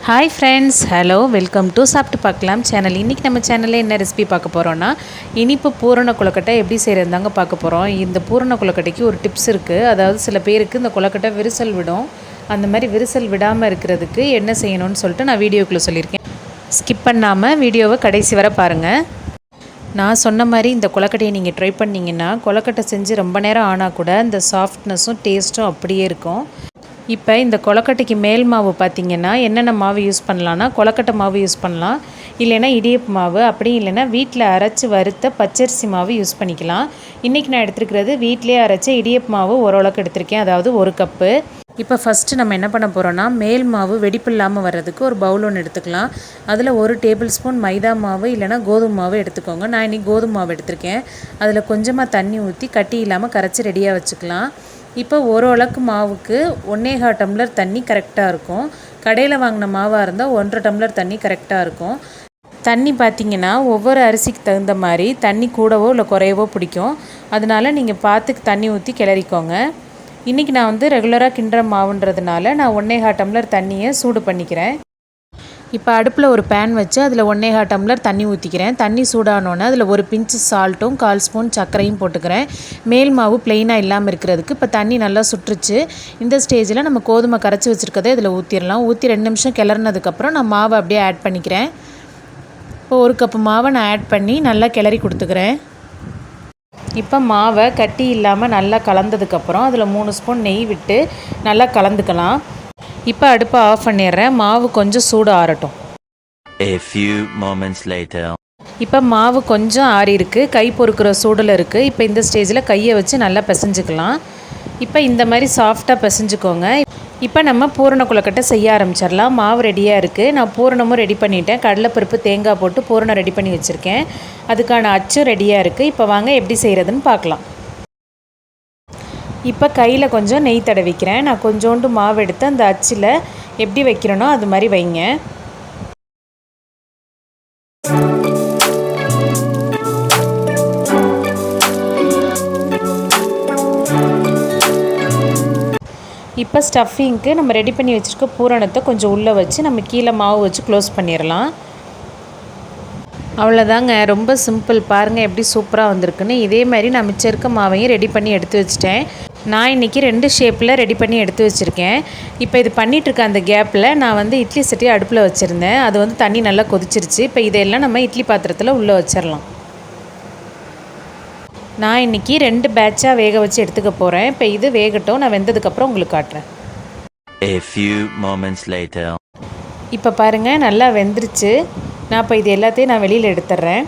Hi friends, hello, welcome to சாப்பிட்டு பார்க்கலாம் channel. இன்றைக்கி நம்ம சேனலில் என்ன ரெசிபி பார்க்க போகிறோன்னா, இனிப்பு பூரண கொழுக்கட்டை எப்படி செய்கிறது தாங்க பார்க்க போகிறோம். இந்த பூரண கொழுக்கட்டைக்கு ஒரு டிப்ஸ் இருக்குது. அதாவது சில பேருக்கு இந்த கொழுக்கட்டை விரிசல் விடும். அந்த மாதிரி விரிசல் விடாமல் இருக்கிறதுக்கு என்ன செய்யணும்னு சொல்லிட்டு நான் வீடியோக்குள்ளே சொல்லியிருக்கேன். ஸ்கிப் பண்ணாமல் வீடியோவை கடைசி வரை பாருங்கள். நான் சொன்ன மாதிரி இந்த கொழுக்கட்டையை நீங்கள் ட்ரை பண்ணிங்கன்னா, கொழுக்கட்டை செஞ்சு ரொம்ப நேரம் ஆனால் கூட இந்த சாஃப்ட்னஸும் டேஸ்ட்டும் அப்படியே இருக்கும். இப்போ இந்த கொழுக்கட்டைக்கு மேல் மாவு பார்த்திங்கன்னா என்னென்ன மாவு யூஸ் பண்ணலான்னா, கொழுக்கட்டை மாவு யூஸ் பண்ணலாம், இல்லைன்னா இடியப்பு மாவு, அப்படி இல்லைன்னா வீட்டில் அரைச்சி வறுத்த பச்சரிசி மாவு யூஸ் பண்ணிக்கலாம். இன்றைக்கி நான் எடுத்துருக்கிறது வீட்டிலே அரைச்ச இடியப்பு மாவு ஓரளவுக்கு எடுத்திருக்கேன், அதாவது 1 கப்பு. இப்போ ஃபஸ்ட்டு நம்ம என்ன பண்ண போகிறோன்னா, மேல் மாவு வெடிப்பு இல்லாமல் வர்றதுக்கு ஒரு பவுல் ஒன்று எடுத்துக்கலாம். அதில் 1 டேபிள் ஸ்பூன் மைதா மாவு இல்லைனா கோதுமை மாவு எடுத்துக்கோங்க. நான் இன்றைக்கி கோதுமை மாவு எடுத்திருக்கேன். அதில் கொஞ்சமாக தண்ணி ஊற்றி கட்டி இல்லாமல் கரைச்சி ரெடியாக வச்சுக்கலாம். இப்போ ஒரு அளவுக்கு மாவுக்கு 1.25 டம்ளர் தண்ணி கரெக்டாக இருக்கும். கடையில் வாங்கின மாவாக இருந்தால் 1.5 டம்ளர் தண்ணி கரெக்டாக இருக்கும். தண்ணி பார்த்திங்கன்னா ஒவ்வொரு அரிசிக்கு தகுந்த மாதிரி தண்ணி கூடவோ இல்லை குறையவோ பிடிக்கும். அதனால் நீங்கள் பார்த்து தண்ணி ஊற்றி கிளறிக்கோங்க. இன்றைக்கி நான் ரெகுலராக கிண்டுற மாவுன்றதுனால நான் 1.25 டம்ளர் தண்ணியை சூடு பண்ணிக்கிறேன். இப்போ அடுப்பில் ஒரு பேன் வச்சு அதில் 1.25 டம்ளர் தண்ணி ஊற்றிக்கிறேன். தண்ணி சூடானோன்னே அதில் ஒரு பிஞ்சு சால்ட்டும் 1/4 ஸ்பூன் சர்க்கரையும் போட்டுக்கிறேன். மேல் மாவு ப்ளெயினாக இல்லாமல் இருக்கிறதுக்கு. இப்போ தண்ணி நல்லா சுற்றுச்சு. இந்த ஸ்டேஜில் நம்ம கோதுமை கரைச்சி வச்சுருக்கதை இதில் ஊற்றிடலாம். ஊற்றி 2 நிமிஷம் கிளறினதுக்கப்புறம் நான் மாவை அப்படியே ஆட் பண்ணிக்கிறேன். இப்போ 1 கப்பு மாவை நான் ஆட் பண்ணி நல்லா கிளறி கொடுத்துக்கிறேன். இப்போ மாவை கட்டி இல்லாமல் நல்லா கலந்ததுக்கப்புறம் அதில் 3 ஸ்பூன் நெய் விட்டு நல்லா கலந்துக்கலாம். இப்போ அடுப்பை ஆஃப் பண்ணிடுறேன். மாவு கொஞ்சம் சூடு ஆறட்டும். இப்போ மாவு கொஞ்சம் ஆறி இருக்குது, கை பொறுக்கிற சூடில் இருக்குது. இப்போ இந்த ஸ்டேஜில் கையை வச்சு நல்லா பிசைஞ்சுக்கலாம். இப்போ இந்த மாதிரி சாஃப்டாக பிசைஞ்சுக்கோங்க. இப்போ நம்ம பூரண கொழுக்கட்டை செய்ய ஆரம்பிச்சிடலாம். மாவு ரெடியாக இருக்குது. நான் பூரணமும் ரெடி பண்ணிட்டேன். கடலைப்பருப்பு தேங்காய் போட்டு பூரணம் ரெடி பண்ணி வச்சுருக்கேன். அதுக்கான அச்சும் ரெடியாக இருக்குது. இப்போ வாங்க எப்படி செய்கிறதுன்னு பார்க்கலாம். இப்போ கையில் கொஞ்சம் நெய் தடவிக்கிறேன். நான் கொஞ்சோண்டு மாவு எடுத்து அந்த அச்சில் எப்படி வைக்கிறேனோ அது மாதிரி வைங்க. இப்போ ஸ்டஃபிங்க்கு நம்ம ரெடி பண்ணி வச்சுருக்க பூரணத்தை கொஞ்சம் உள்ளே வச்சு நம்ம கீழே மாவு வச்சு க்ளோஸ் பண்ணிடலாம். அவ்வளோதாங்க, ரொம்ப சிம்பிள். பாருங்கள் எப்படி சூப்பராக வந்திருக்குன்னு. இதே மாதிரி நான் மிச்சம் இருக்க மாவையும் ரெடி பண்ணி எடுத்து வச்சுட்டேன். நான் இன்றைக்கி 2 ஷேப்பில் ரெடி பண்ணி எடுத்து வச்சுருக்கேன். இப்போ இது பண்ணிகிட்ருக்க அந்த கேப்பில் நான் இட்லி சட்டியை அடுப்பில் வச்சுருந்தேன். அது தண்ணி நல்லா கொதிச்சிருச்சு. இப்போ இதெல்லாம் நம்ம இட்லி பாத்திரத்தில் உள்ளே வச்சிடலாம். நான் இன்றைக்கி 2 பேட்சாக வேக வச்சு எடுத்துக்க போகிறேன். இப்போ இது வேகட்டும், நான் வெந்ததுக்கப்புறம் உங்களுக்கு காட்டுறேன். இப்போ பாருங்கள் நல்லா வெந்துருச்சு. நான் இப்போ இது எல்லாத்தையும் நான் வெளியில் எடுத்துட்றேன்.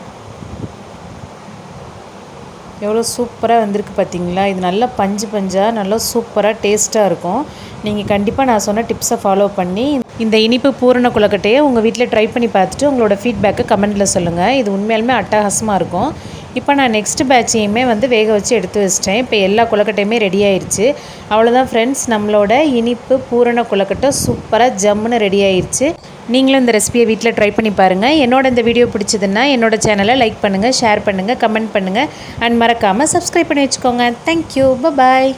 எவ்வளோ சூப்பராக வந்திருக்கு பார்த்தீங்களா? இது நல்லா பஞ்சாக நல்லா சூப்பராக டேஸ்ட்டாக இருக்கும். நீங்கள் கண்டிப்பாக நான் சொன்ன டிப்ஸை ஃபாலோ பண்ணி இந்த இனிப்பு பூரண கொழுக்கட்டையை உங்கள் வீட்டில் ட்ரை பண்ணி பார்த்துட்டு உங்களோட ஃபீட்பேக்கை கமெண்ட்டில் சொல்லுங்கள். இது உண்மையாலுமே அட்டகாசமாக இருக்கும். இப்போ நான் நெக்ஸ்ட் பேட்சையுமே வேக வச்சு எடுத்து வச்சிட்டேன். இப்போ எல்லா கொழுக்கட்டையுமே ரெடி ஆயிடுச்சு. அவ்வளோதான் ஃப்ரெண்ட்ஸ், நம்மளோட இனிப்பு பூரண கொழுக்கட்டை சூப்பராக ஜம்முன்னு ரெடி ஆயிடுச்சு. நீங்களும் இந்த ரெசிபியை வீட்டில் ட்ரை பண்ணி பாருங்கள். என்னோட இந்த வீடியோ பிடிச்சதுன்னா என்னோட சேனலை லைக் பண்ணுங்கள், ஷேர் பண்ணுங்கள், கமெண்ட் பண்ணுங்கள் அண்ட் மறக்காமல் சப்ஸ்கிரைப் பண்ணி வச்சுக்கோங்க. தேங்க்யூ, பாய்.